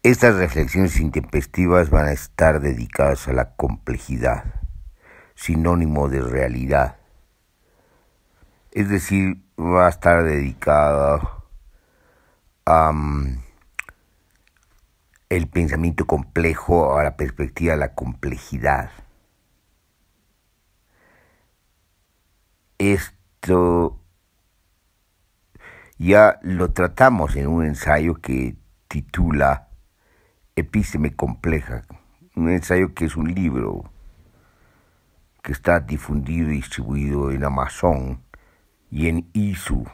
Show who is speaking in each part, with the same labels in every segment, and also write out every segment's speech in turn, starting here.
Speaker 1: Estas reflexiones intempestivas van a estar dedicadas a la complejidad, sinónimo de realidad. Es decir, va a estar dedicada a el pensamiento complejo, a la perspectiva de la complejidad. Esto ya lo tratamos en un ensayo que titula Epísteme compleja, un ensayo que es un libro que está difundido y distribuido en Amazon y en ISU.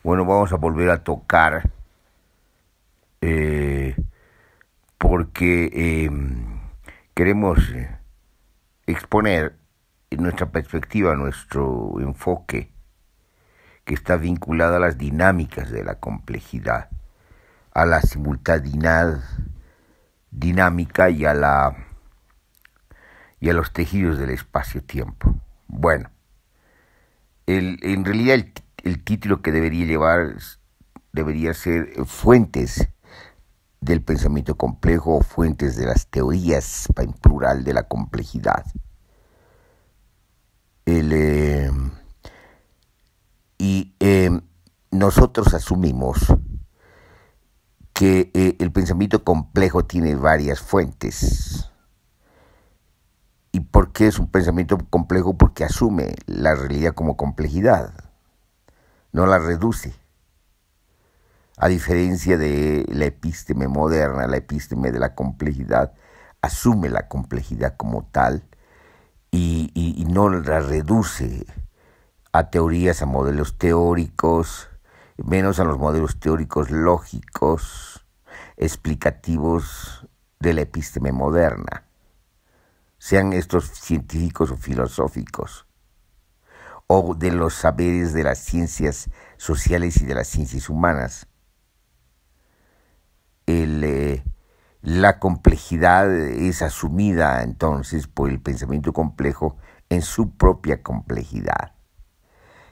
Speaker 1: Bueno, vamos a volver a tocar porque queremos exponer nuestra perspectiva, nuestro enfoque, que está vinculado a las dinámicas de la complejidad, a la simultaneidad dinámica y a los tejidos del espacio-tiempo. Bueno, en realidad el título que debería llevar debería ser Fuentes del pensamiento complejo o Fuentes de las teorías, en plural, de la complejidad. Nosotros asumimos que el pensamiento complejo tiene varias fuentes. ¿Y por qué es un pensamiento complejo? Porque asume la realidad como complejidad, no la reduce. A diferencia de la epísteme moderna, la epísteme de la complejidad asume la complejidad como tal y no la reduce a teorías, a modelos teóricos, menos a los modelos teóricos lógicos, explicativos de la epísteme moderna, sean estos científicos o filosóficos, o de los saberes de las ciencias sociales y de las ciencias humanas. La complejidad es asumida entonces por el pensamiento complejo en su propia complejidad.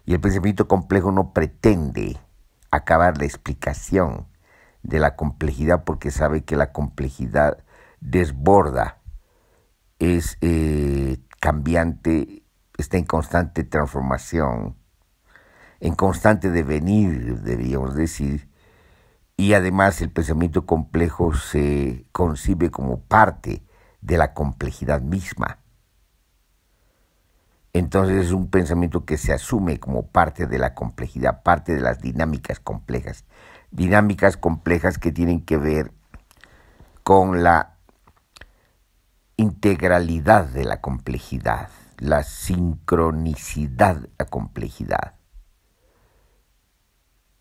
Speaker 1: Y el pensamiento complejo no pretende acabar la explicación de la complejidad porque sabe que la complejidad desborda, es cambiante, está en constante transformación, en constante devenir, deberíamos decir, y además el pensamiento complejo se concibe como parte de la complejidad misma. Entonces es un pensamiento que se asume como parte de la complejidad, parte de las dinámicas complejas que tienen que ver con la integralidad de la complejidad, la sincronicidad de la complejidad,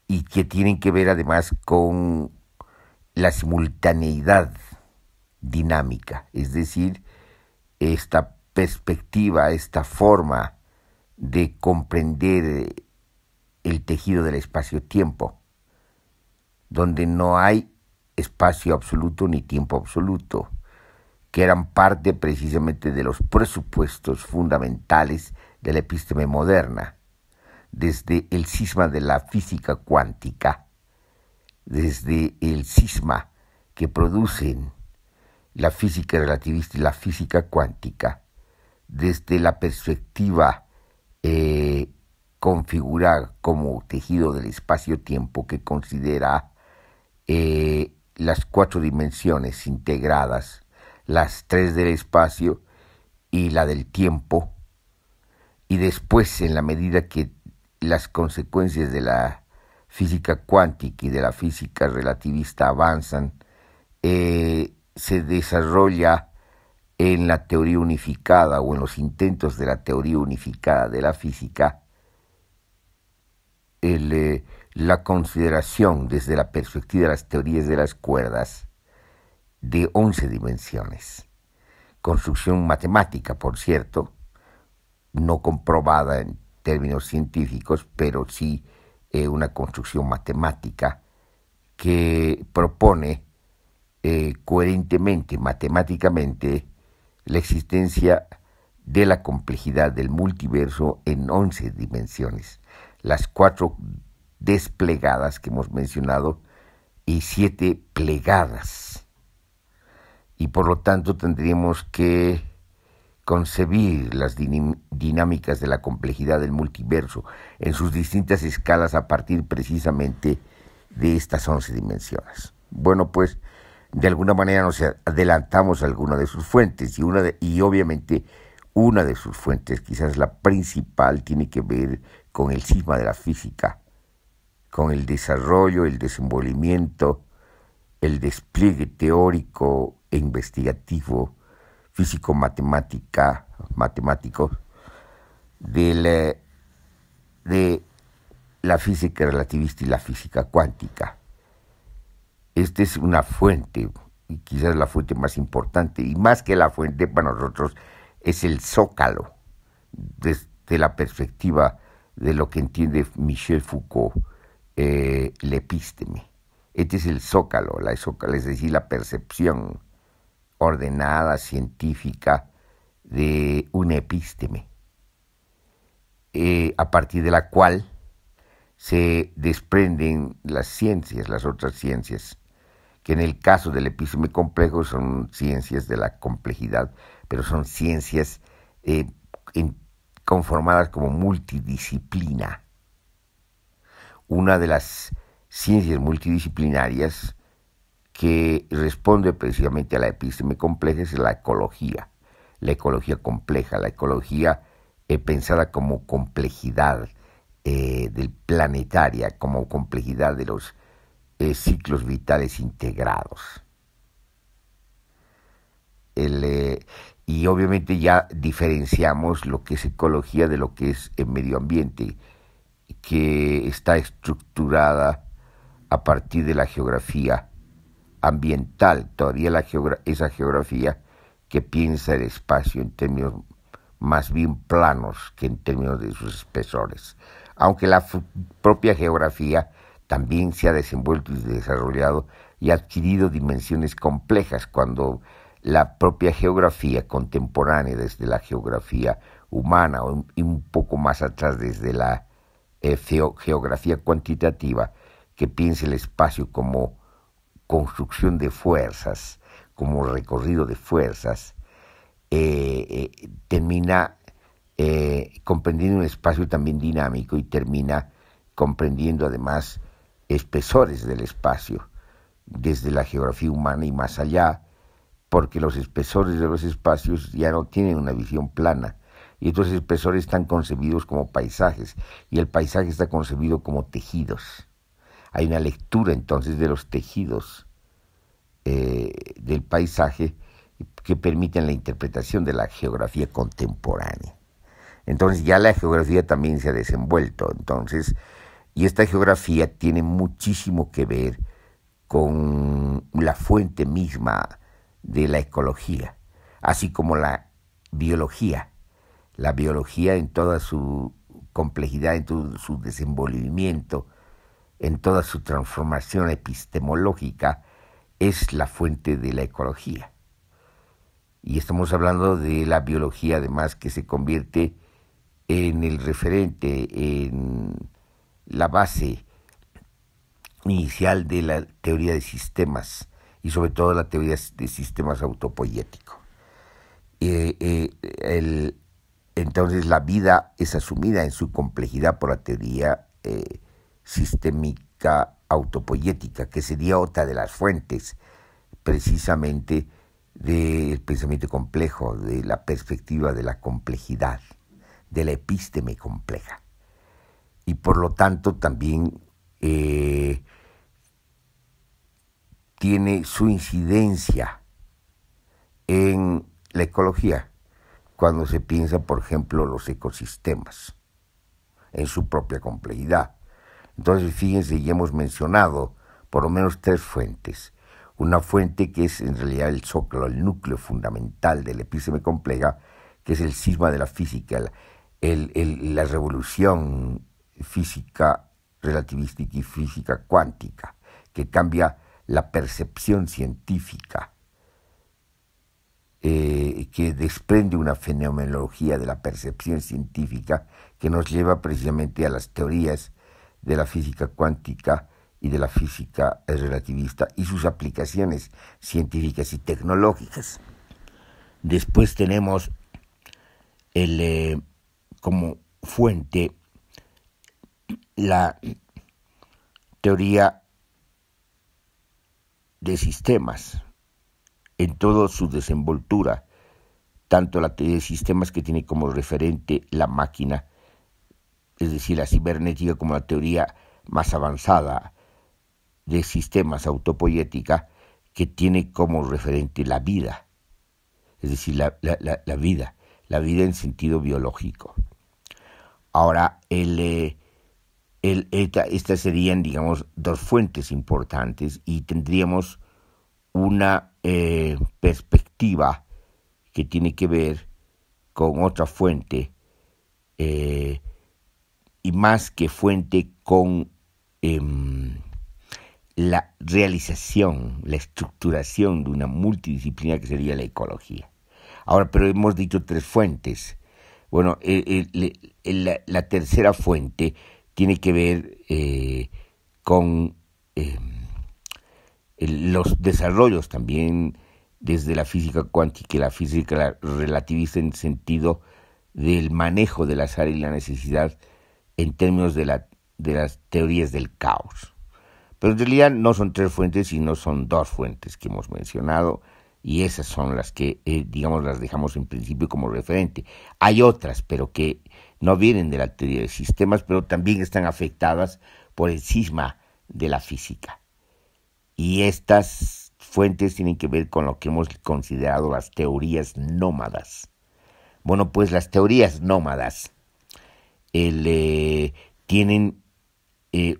Speaker 1: y que tienen que ver además con la simultaneidad dinámica, es decir, esta perspectiva, esta forma de comprender el tejido del espacio-tiempo, donde no hay espacio absoluto ni tiempo absoluto, que eran parte precisamente de los presupuestos fundamentales de la epísteme moderna, desde el cisma de la física cuántica, desde el cisma que producen la física relativista y la física cuántica, desde la perspectiva configurada como tejido del espacio-tiempo que considera las 4 dimensiones integradas, las 3 del espacio y la del tiempo, y después, en la medida que las consecuencias de la física cuántica y de la física relativista avanzan, se desarrolla en la teoría unificada o en los intentos de la teoría unificada de la física la consideración desde la perspectiva de las teorías de las cuerdas de 11 dimensiones. Construcción matemática, por cierto, no comprobada en términos científicos, pero sí una construcción matemática que propone coherentemente, matemáticamente, la existencia de la complejidad del multiverso en 11 dimensiones. Las 4 desplegadas que hemos mencionado y 7 plegadas. Y por lo tanto tendríamos que concebir las dinámicas de la complejidad del multiverso en sus distintas escalas a partir precisamente de estas 11 dimensiones. Bueno, pues de alguna manera nos adelantamos a alguna de sus fuentes y obviamente una de sus fuentes, quizás la principal, tiene que ver con el cisma de la física, con el desarrollo, el desenvolvimiento, el despliegue teórico e investigativo físico-matemático de la física relativista y la física cuántica. Esta es una fuente, y quizás la fuente más importante, y más que la fuente para nosotros es el zócalo, desde la perspectiva de lo que entiende Michel Foucault, la epísteme. Este es el zócalo, es decir, la percepción ordenada, científica, de una epísteme, a partir de la cual se desprenden las otras ciencias, que en el caso del epísteme complejo son ciencias de la complejidad, pero son ciencias conformadas como multidisciplina. Una de las ciencias multidisciplinarias que responde precisamente a la epísteme compleja es la ecología compleja, la ecología pensada como complejidad del planetaria, como complejidad de los ciclos vitales integrados. Y obviamente ya diferenciamos lo que es ecología de lo que es el medio ambiente, que está estructurada a partir de la geografía ambiental, todavía esa geografía que piensa el espacio en términos más bien planos que en términos de sus espesores. Aunque la propia geografía también se ha desenvuelto y desarrollado y ha adquirido dimensiones complejas la propia geografía contemporánea, desde la geografía humana y un poco más atrás desde la geografía cuantitativa, que piensa el espacio como construcción de fuerzas, como recorrido de fuerzas, termina comprendiendo un espacio también dinámico y termina comprendiendo además espesores del espacio, desde la geografía humana y más allá, porque los espesores de los espacios ya no tienen una visión plana, y estos espesores están concebidos como paisajes, y el paisaje está concebido como tejidos. Hay una lectura entonces de los tejidos del paisaje que permiten la interpretación de la geografía contemporánea. Entonces ya la geografía también se ha desenvuelto, y esta geografía tiene muchísimo que ver con la fuente misma de la ecología, así como la biología en toda su complejidad, en todo su desenvolvimiento, en toda su transformación epistemológica, es la fuente de la ecología. Y estamos hablando de la biología, además, que se convierte en el referente, en la base inicial de la teoría de sistemas, y sobre todo la teoría de sistemas autopoiéticos. Entonces la vida es asumida en su complejidad por la teoría sistémica autopoiética, que sería otra de las fuentes precisamente del pensamiento complejo, de la perspectiva de la complejidad, de la epísteme compleja. Y por lo tanto también tiene su incidencia en la ecología, cuando se piensa, por ejemplo, los ecosistemas, en su propia complejidad. Entonces, fíjense, ya hemos mencionado por lo menos 3 fuentes. Una fuente que es en realidad el zócalo, el núcleo fundamental de la epísteme compleja, que es el cisma de la física, la revolución física relativística y física cuántica, que cambia la percepción científica, que desprende una fenomenología de la percepción científica que nos lleva precisamente a las teorías de la física cuántica y de la física relativista y sus aplicaciones científicas y tecnológicas. Después tenemos como fuente la teoría de sistemas en toda su desenvoltura, tanto la teoría de sistemas que tiene como referente la máquina, es decir, la cibernética, como la teoría más avanzada de sistemas autopoética que tiene como referente la vida, es decir, la vida en sentido biológico. Ahora, estas serían, digamos, dos fuentes importantes y tendríamos una perspectiva que tiene que ver con otra fuente y más que fuente con la realización, la estructuración de una multidisciplina que sería la ecología. Ahora, pero hemos dicho tres fuentes. Bueno, la tercera fuente tiene que ver con los desarrollos también desde la física cuántica y la física relativista en sentido del manejo del azar y la necesidad en términos de las teorías del caos. Pero en realidad no son tres fuentes, sino son dos fuentes que hemos mencionado, y esas son las que, digamos, las dejamos en principio como referente. Hay otras, pero que no vienen de la teoría de sistemas, pero también están afectadas por el cisma de la física. Y estas fuentes tienen que ver con lo que hemos considerado las teorías nómadas. Bueno, pues las teorías nómadas tienen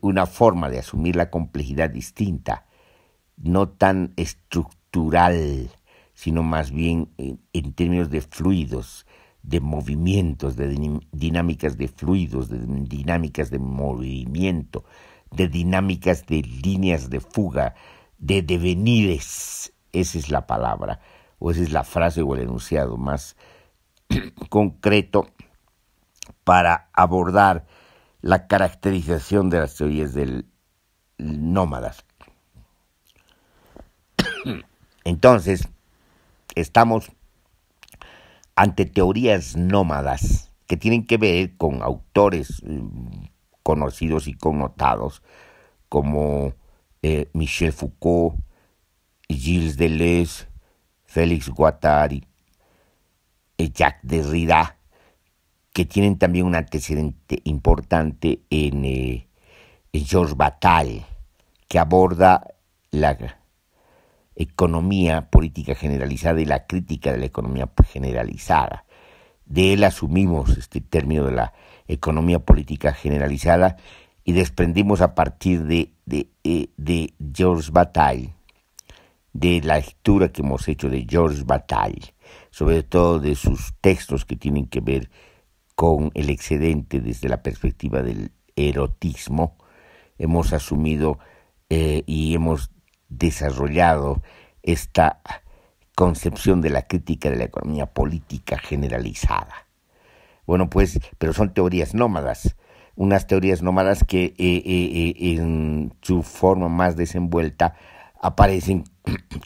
Speaker 1: una forma de asumir la complejidad distinta, no tan estructural, sino más bien en términos de fluidos, de movimientos, de dinámicas de fluidos, de dinámicas de movimiento, de dinámicas de líneas de fuga, de devenires. Esa es la palabra, o esa es la frase o el enunciado más concreto para abordar la caracterización de las teorías del nómadas. Entonces, estamos ante teorías nómadas que tienen que ver con autores conocidos y connotados como Michel Foucault, Gilles Deleuze, Félix Guattari, Jacques Derrida, que tienen también un antecedente importante en Georges Bataille, que aborda la economía política generalizada y la crítica de la economía generalizada. De él asumimos este término de la economía política generalizada y desprendimos a partir de Georges Bataille, de la lectura que hemos hecho de Georges Bataille, sobre todo de sus textos que tienen que ver con el excedente desde la perspectiva del erotismo. Hemos asumido y hemos desarrollado esta concepción de la crítica de la economía política generalizada. Bueno, pues, pero son teorías nómadas, unas teorías nómadas que en su forma más desenvuelta aparecen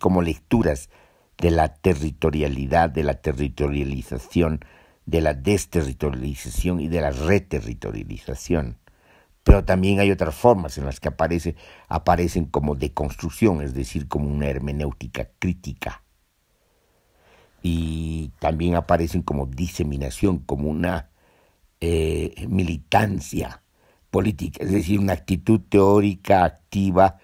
Speaker 1: como lecturas de la territorialidad, de la territorialización, de la desterritorialización y de la reterritorialización. Pero también hay otras formas en las que aparecen como deconstrucción, es decir, como una hermenéutica crítica. Y también aparecen como diseminación, como una militancia política, es decir, una actitud teórica activa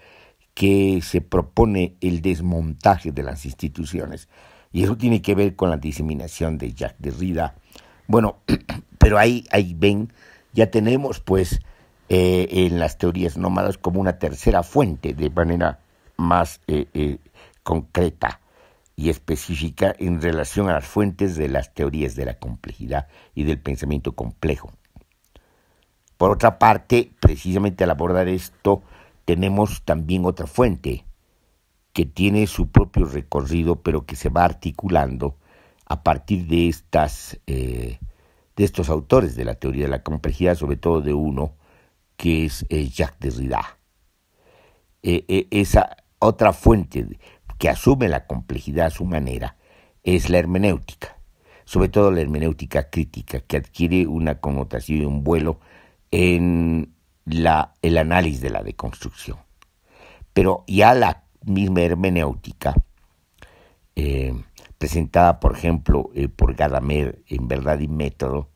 Speaker 1: que se propone el desmontaje de las instituciones. Y eso tiene que ver con la diseminación de Jacques Derrida. Bueno, pero ahí ven, ya tenemos pues en las teorías nómadas como una tercera fuente de manera más concreta y específica en relación a las fuentes de las teorías de la complejidad y del pensamiento complejo. Por otra parte, precisamente al abordar esto, tenemos también otra fuente que tiene su propio recorrido, pero que se va articulando a partir de estos autores de la teoría de la complejidad, sobre todo de uno que es Jacques Derrida. esa otra fuente que asume la complejidad a su manera es la hermenéutica, sobre todo la hermenéutica crítica, que adquiere una connotación y un vuelo en el análisis de la deconstrucción. Pero ya la misma hermenéutica, presentada por ejemplo por Gadamer en Verdad y Método,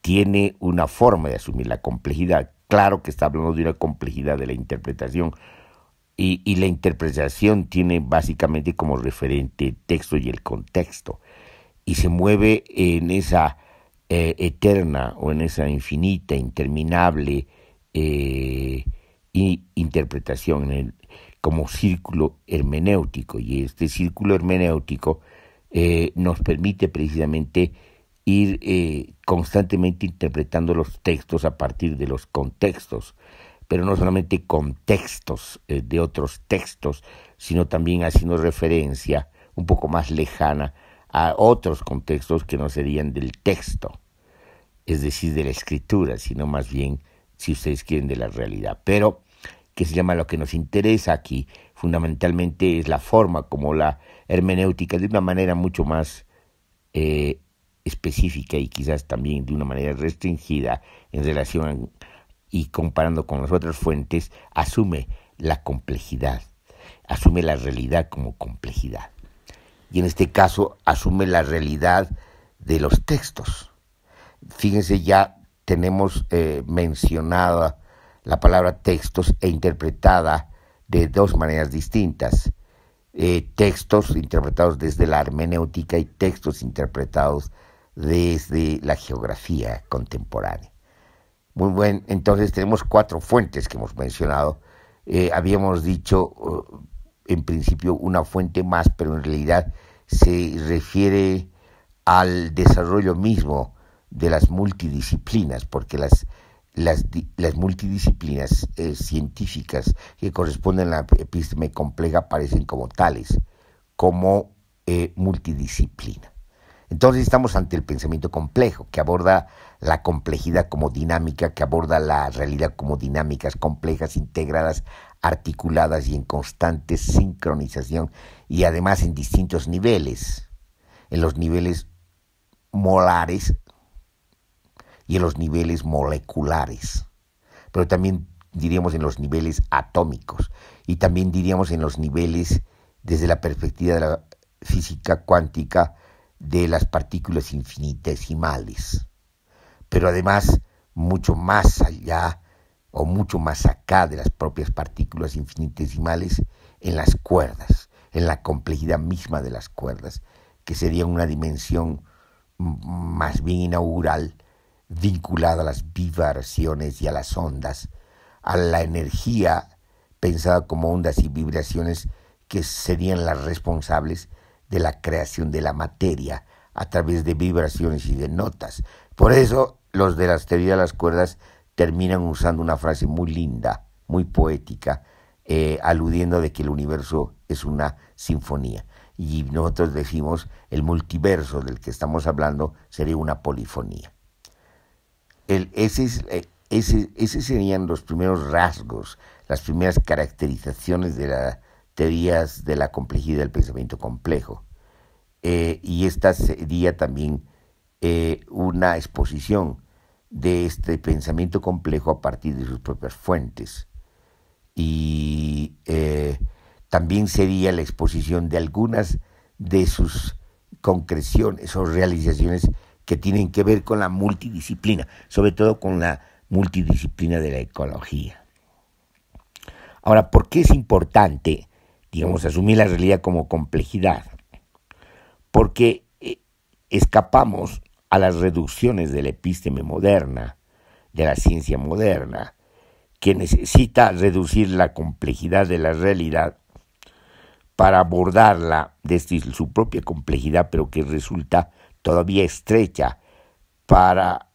Speaker 1: tiene una forma de asumir la complejidad. Claro que está hablando de una complejidad de la interpretación, y la interpretación tiene básicamente como referente el texto y el contexto, y se mueve en esa eterna o en esa infinita, interminable interpretación como círculo hermenéutico. Y este círculo hermenéutico nos permite precisamente ir constantemente interpretando los textos a partir de los contextos, pero no solamente contextos de otros textos, sino también haciendo referencia un poco más lejana a otros contextos que no serían del texto, es decir, de la escritura, sino más bien, si ustedes quieren, de la realidad. Pero que se llama lo que nos interesa aquí, fundamentalmente es la forma como la hermenéutica, de una manera mucho más específica y quizás también de una manera restringida en relación y comparando con las otras fuentes, asume la complejidad, asume la realidad como complejidad. Y en este caso asume la realidad de los textos. Fíjense, ya tenemos mencionada la palabra textos e interpretada de dos maneras distintas. Textos interpretados desde la hermenéutica y textos interpretados desde la geografía contemporánea. Muy bien, entonces tenemos 4 fuentes que hemos mencionado. Habíamos dicho en principio una fuente más, pero en realidad se refiere al desarrollo mismo de las multidisciplinas, porque las multidisciplinas científicas que corresponden a la episteme compleja aparecen como tales, como multidisciplina. Entonces estamos ante el pensamiento complejo, que aborda la complejidad como dinámica, que aborda la realidad como dinámicas complejas, integradas, articuladas y en constante sincronización, y además en distintos niveles, en los niveles molares y en los niveles moleculares, pero también diríamos en los niveles atómicos, y también diríamos en los niveles desde la perspectiva de la física cuántica, de las partículas infinitesimales, pero además mucho más allá o mucho más acá de las propias partículas infinitesimales, en las cuerdas, en la complejidad misma de las cuerdas, que sería una dimensión más bien inaugural, vinculada a las vibraciones y a las ondas, a la energía pensada como ondas y vibraciones que serían las responsables de la creación de la materia a través de vibraciones y de notas. Por eso los de las teorías de las cuerdas terminan usando una frase muy linda, muy poética, aludiendo de que el universo es una sinfonía. Y nosotros decimos el multiverso del que estamos hablando sería una polifonía. Ese serían los primeros rasgos, las primeras caracterizaciones de las teorías de la complejidad del pensamiento complejo. Y esta sería también una exposición de este pensamiento complejo a partir de sus propias fuentes. Y también sería la exposición de algunas de sus concreciones o realizaciones que tienen que ver con la multidisciplina, sobre todo con la multidisciplina de la ecología. Ahora, ¿por qué es importante, digamos, asumir la realidad como complejidad? Porque escapamos a las reducciones de la episteme moderna, de la ciencia moderna, que necesita reducir la complejidad de la realidad para abordarla desde su propia complejidad, pero que resulta todavía estrecha para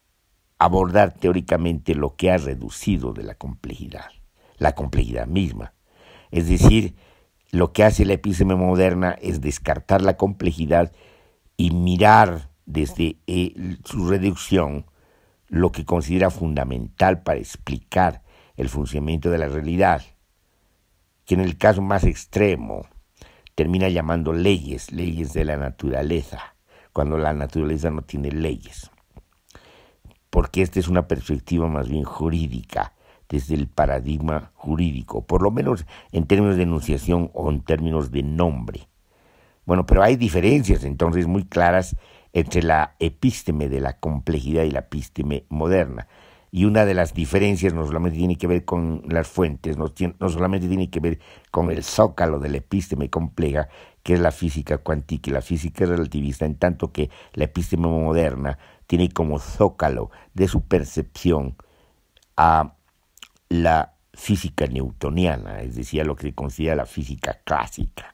Speaker 1: abordar teóricamente lo que ha reducido de la complejidad misma. Es decir, lo que hace la episteme moderna es descartar la complejidad y mirar desde su reducción lo que considera fundamental para explicar el funcionamiento de la realidad. que en el caso más extremo termina llamando leyes de la naturaleza, cuando la naturaleza no tiene leyes. Porque esta es una perspectiva más bien jurídica, desde el paradigma jurídico, por lo menos en términos de enunciación o en términos de nombre. Bueno, pero hay diferencias entonces muy claras entre la epísteme de la complejidad y la epísteme moderna. Y una de las diferencias no solamente tiene que ver con las fuentes, no solamente tiene que ver con el zócalo de la epísteme compleja, que es la física cuántica y la física relativista, en tanto que la epísteme moderna tiene como zócalo de su percepción a la física newtoniana, es decir, a lo que se considera la física clásica.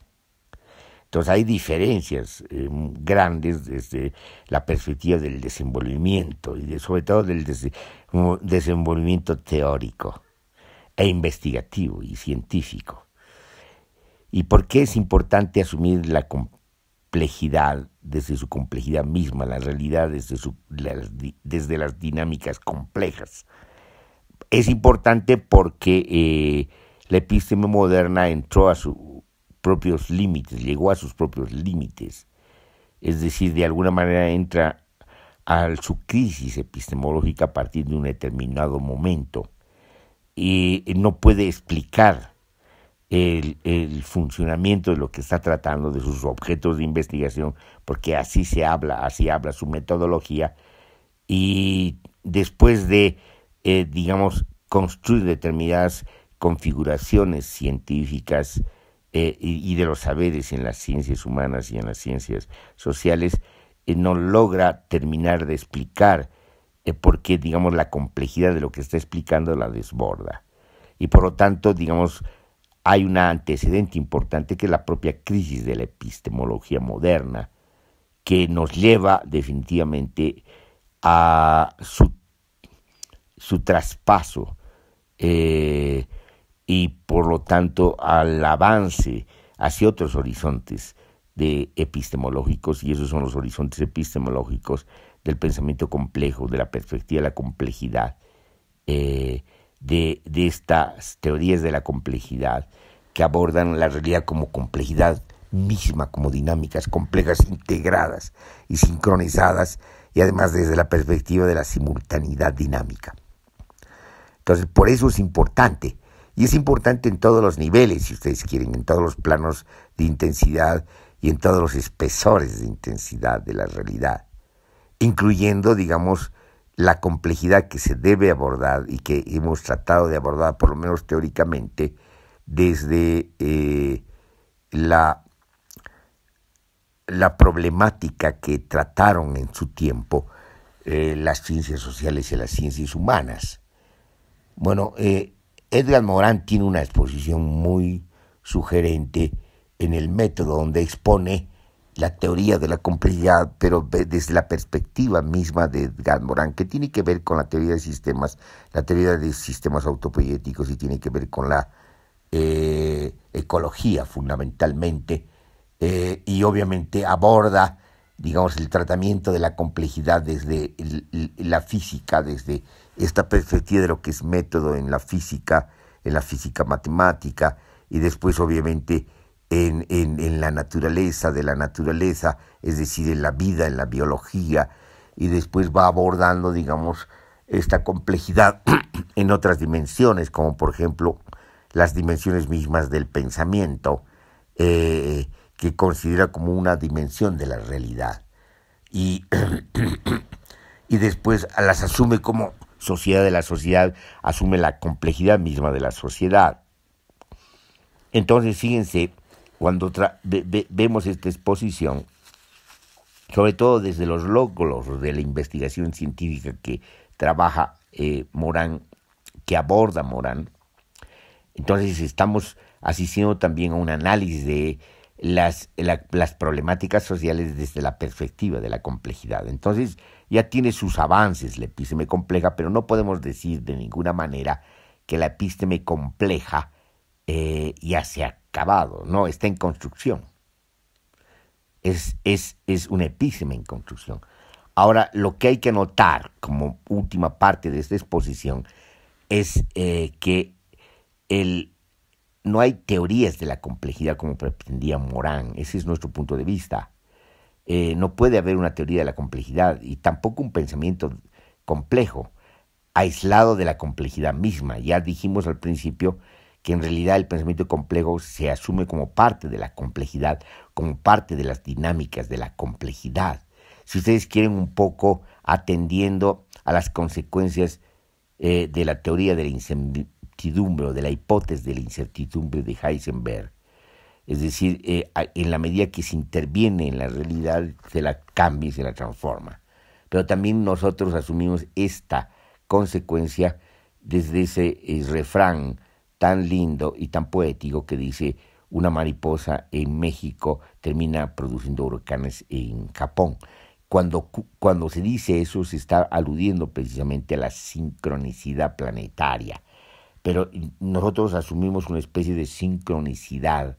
Speaker 1: Entonces hay diferencias grandes desde la perspectiva del desenvolvimiento y sobre todo del desenvolvimiento teórico e investigativo y científico. ¿Y por qué es importante asumir la complejidad desde su complejidad misma, la realidad desde las dinámicas complejas? Es importante porque la episteme moderna entró a sus propios límites, llegó a sus propios límites, es decir, de alguna manera entra a su crisis epistemológica a partir de un determinado momento y no puede explicar el funcionamiento de lo que está tratando, de sus objetos de investigación, porque así habla su metodología, y después de construir determinadas configuraciones científicas y de los saberes en las ciencias humanas y en las ciencias sociales, no logra terminar de explicar por qué, la complejidad de lo que está explicando la desborda. Y por lo tanto, hay un antecedente importante que es la propia crisis de la epistemología moderna, que nos lleva definitivamente a su traspaso y por lo tanto al avance hacia otros horizontes epistemológicos, y esos son los horizontes epistemológicos del pensamiento complejo, de la perspectiva de la complejidad, de estas teorías de la complejidad que abordan la realidad como complejidad misma, como dinámicas complejas integradas y sincronizadas, y además desde la perspectiva de la simultaneidad dinámica. Entonces, por eso es importante, y es importante en todos los niveles, si ustedes quieren, en todos los planos de intensidad y en todos los espesores de intensidad de la realidad, incluyendo, la complejidad que se debe abordar y que hemos tratado de abordar, por lo menos teóricamente, desde la problemática que trataron en su tiempo las ciencias sociales y las ciencias humanas. Bueno, Edgar Morin tiene una exposición muy sugerente en el método, donde expone la teoría de la complejidad, pero desde la perspectiva misma de Edgar Morin, que tiene que ver con la teoría de sistemas autopoietéticos, y tiene que ver con la ecología fundamentalmente, y obviamente aborda, el tratamiento de la complejidad desde la física, desde esta perspectiva de lo que es método en la física matemática, y después obviamente en la naturaleza, es decir, en la vida, en la biología, y después va abordando, esta complejidad en otras dimensiones, como por ejemplo las dimensiones mismas del pensamiento, que considera como una dimensión de la realidad, y después las asume como sociedad de la sociedad, asume la complejidad misma de la sociedad. Entonces, fíjense, cuando vemos esta exposición, sobre todo desde los lóbulos de la investigación científica que trabaja Morin, que aborda Morin, entonces estamos asistiendo también a un análisis de las problemáticas sociales desde la perspectiva de la complejidad. Entonces ya tiene sus avances la epísteme compleja, pero no podemos decir de ninguna manera que la epísteme compleja ya se ha acabado, no, está en construcción. Es una epísteme en construcción. Ahora, lo que hay que notar como última parte de esta exposición es que no hay teorías de la complejidad como pretendía Morán. Ese es nuestro punto de vista. No puede haber una teoría de la complejidad y tampoco un pensamiento complejo, aislado de la complejidad misma. Ya dijimos al principio que en realidad el pensamiento complejo se asume como parte de la complejidad, como parte de las dinámicas de la complejidad. Si ustedes quieren un poco atendiendo a las consecuencias de la teoría de la incertidumbre o de la hipótesis de la incertidumbre de Heisenberg, es decir, en la medida que se interviene en la realidad, se la cambia y se la transforma. Pero también nosotros asumimos esta consecuencia desde ese refrán tan lindo y tan poético que dice: una mariposa en México termina produciendo huracanes en Japón. Cuando se dice eso, se está aludiendo precisamente a la sincronicidad planetaria. Pero nosotros asumimos una especie de sincronicidad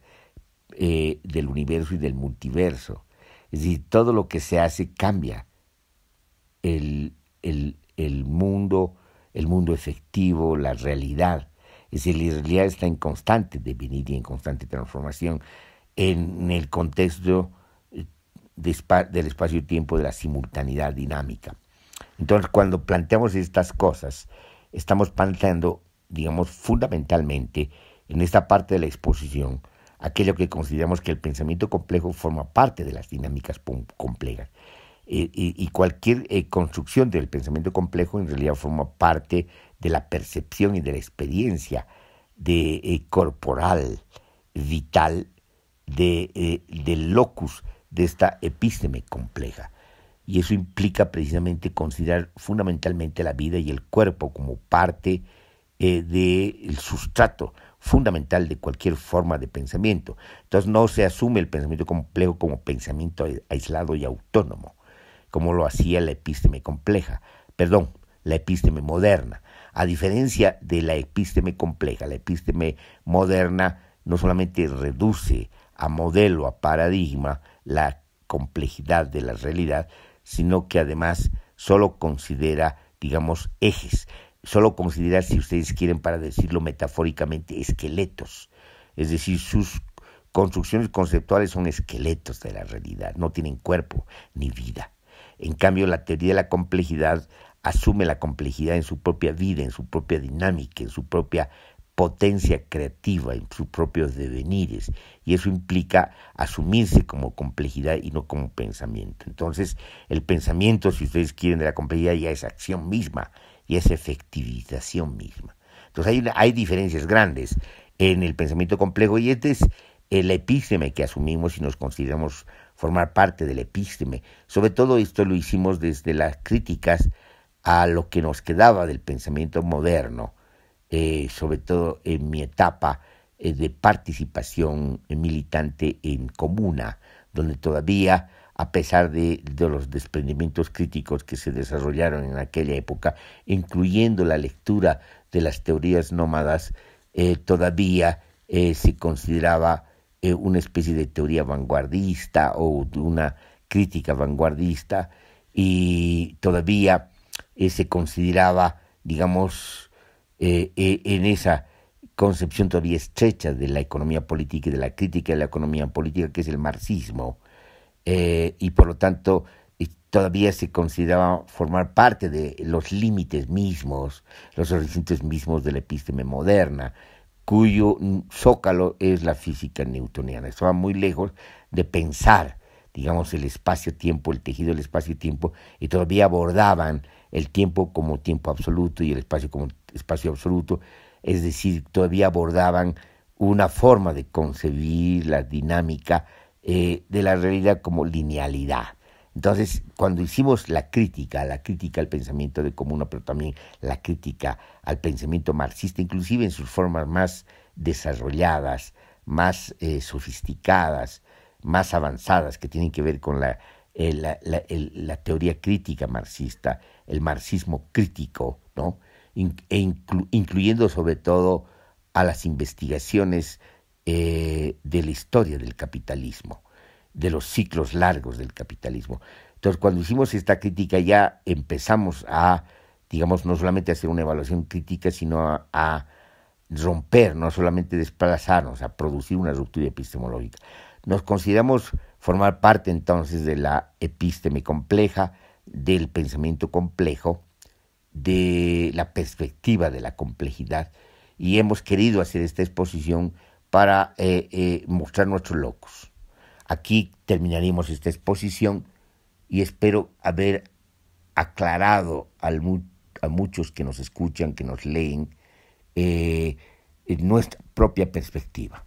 Speaker 1: del universo y del multiverso. Es decir, todo lo que se hace cambia el mundo efectivo, la realidad. Es decir, la realidad está en constante devenir y en constante transformación en el contexto del espacio-tiempo de la simultaneidad dinámica. Entonces, cuando planteamos estas cosas, estamos planteando, digamos, fundamentalmente, en esta parte de la exposición, aquello que consideramos que el pensamiento complejo forma parte de las dinámicas complejas. Y cualquier construcción del pensamiento complejo en realidad forma parte de la percepción y de la experiencia corporal, vital, del locus de esta epísteme compleja. Y eso implica precisamente considerar fundamentalmente la vida y el cuerpo como parte del sustrato fundamental de cualquier forma de pensamiento. Entonces no se asume el pensamiento complejo como pensamiento aislado y autónomo, como lo hacía la epísteme la epísteme moderna. A diferencia de la epísteme compleja, la epísteme moderna no solamente reduce a modelo, a paradigma, la complejidad de la realidad, sino que además solo considera, digamos, ejes, solo considera, si ustedes quieren, para decirlo metafóricamente, esqueletos. Es decir, sus construcciones conceptuales son esqueletos de la realidad, no tienen cuerpo ni vida. En cambio, la teoría de la complejidad asume la complejidad en su propia vida, en su propia dinámica, en su propia potencia creativa, en sus propios devenires, y eso implica asumirse como complejidad y no como pensamiento. Entonces, el pensamiento, si ustedes quieren, de la complejidad ya es acción misma, y es efectivización misma. Entonces hay diferencias grandes en el pensamiento complejo, y este es el epísteme que asumimos y nos consideramos formar parte del epísteme. Sobre todo esto lo hicimos desde las críticas a lo que nos quedaba del pensamiento moderno, sobre todo en mi etapa de participación militante en Comuna, donde todavía, a pesar de los desprendimientos críticos que se desarrollaron en aquella época, incluyendo la lectura de las teorías nómadas, todavía se consideraba una especie de teoría vanguardista o de una crítica vanguardista, y todavía se consideraba, digamos, en esa concepción todavía estrecha de la economía política y de la crítica de la economía política, que es el marxismo, y por lo tanto todavía se consideraba formar parte de los límites mismos, los horizontes mismos de la epísteme moderna, cuyo zócalo es la física newtoniana. Estaba muy lejos de pensar, digamos, el espacio-tiempo, el tejido del espacio-tiempo, y todavía abordaban el tiempo como tiempo absoluto y el espacio como espacio absoluto, es decir, todavía abordaban una forma de concebir la dinámica de la realidad como linealidad. Entonces, cuando hicimos la crítica al pensamiento de Comuna, pero también la crítica al pensamiento marxista, inclusive en sus formas más desarrolladas, más sofisticadas, más avanzadas, que tienen que ver con la teoría crítica marxista, el marxismo crítico, ¿no? Incluyendo sobre todo a las investigaciones de la historia del capitalismo, de los ciclos largos del capitalismo. Entonces, cuando hicimos esta crítica, ya empezamos a, digamos, no solamente a hacer una evaluación crítica, sino a romper, no solamente desplazarnos, a producir una ruptura epistemológica. Nos consideramos formar parte entonces de la epísteme compleja, del pensamiento complejo, de la perspectiva de la complejidad, y hemos querido hacer esta exposición para mostrar nuestros locus. Aquí terminaríamos esta exposición y espero haber aclarado a muchos que nos escuchan, que nos leen, nuestra propia perspectiva.